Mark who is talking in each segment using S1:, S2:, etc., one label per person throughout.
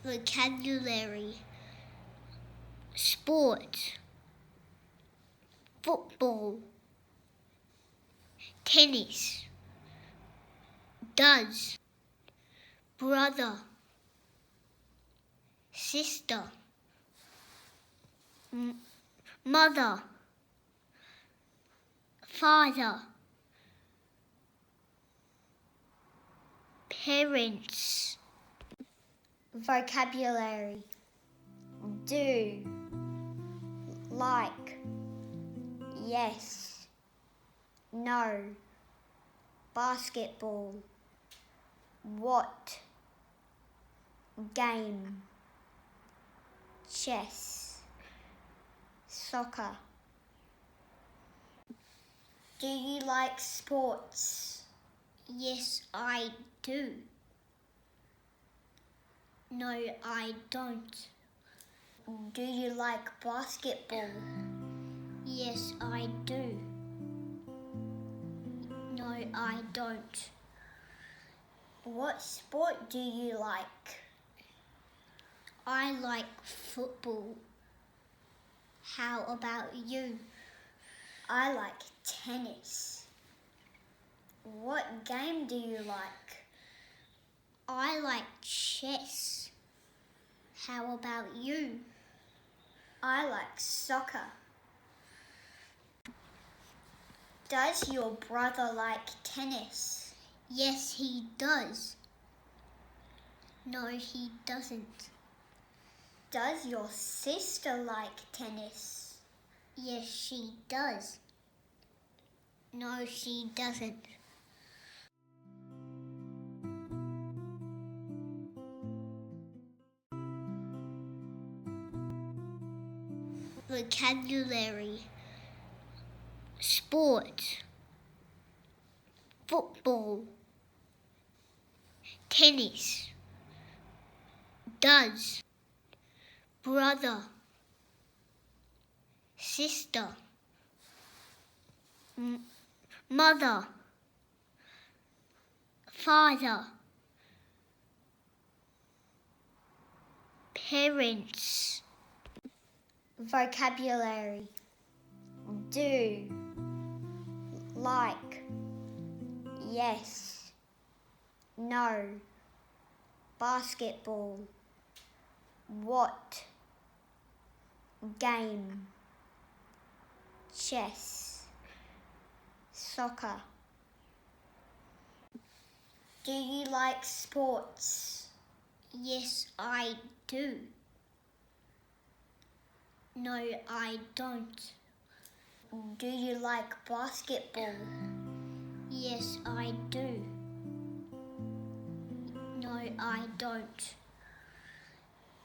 S1: vocabulary, sport, football, tennis, does, brother, sister, mother, father, parents. Vocabulary, do, like, yes, no, basketball, what, game, chess, soccer. Do you like sports? Yes, I do. No, I don't. Do you like basketball? Yes, I do. No, I don't. What sport do you like? I like football. How about you? I like tennis. What game do you like? I like chess. How about you? I like soccer. Does your brother like tennis? Yes, he does. No, he doesn't. Does your sister like tennis? Yes, she does. No, she doesn't. Vocabulary, sport, football, tennis, does, brother, sister, mother, father, parents. Vocabulary, do, like, yes, no, basketball, what, game, chess, soccer. Do you like sports? Yes, I do. No, I don't. Do you like basketball? Yes, I do. No, I don't.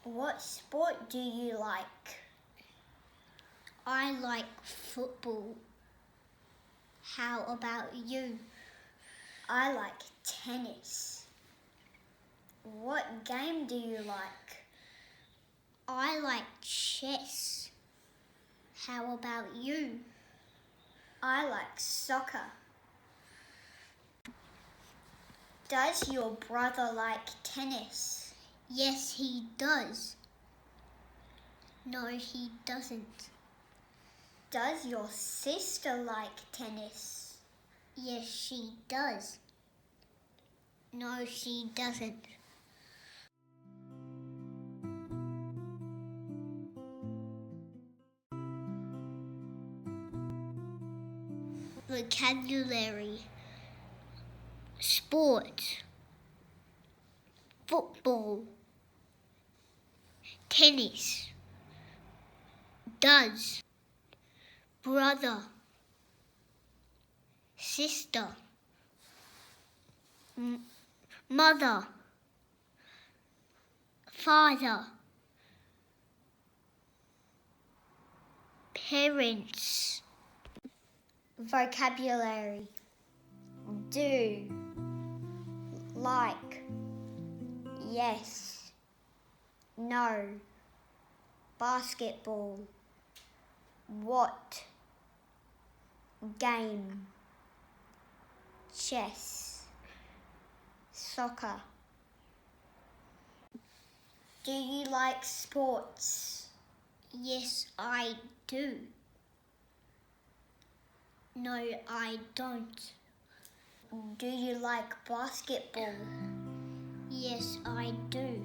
S1: What sport do you like? I like football. How about you? I like tennis. What game do you like? I like chess. How about you? I like soccer. Does your brother like tennis? Yes, he does. No, he doesn't. Does your sister like tennis? Yes, she does. No, she doesn't. Vocabulary, sport, football, tennis, does, brother, sister, mother, father, parents. Vocabulary, do, like, yes, no, basketball, what, game, chess, soccer. Do you like sports?
S2: Yes, I do. No, I don't.
S1: Do you like basketball?
S2: Yes, I do.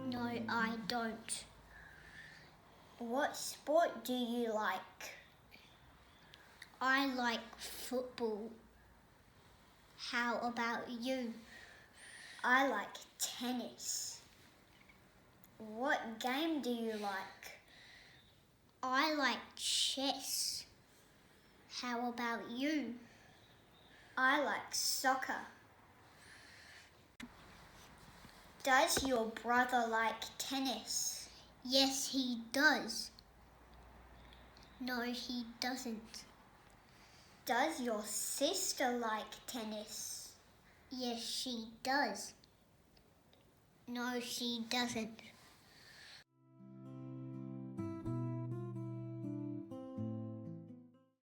S2: No, I don't.
S1: What sport do you like?
S2: I like football. How about you?
S1: I like tennis. What game do you like?
S2: I like chess. How about you?
S1: I like soccer. Does your brother like tennis?
S2: Yes, he does. No, he doesn't.
S1: Does your sister like tennis?
S2: Yes, she does. No, she doesn't.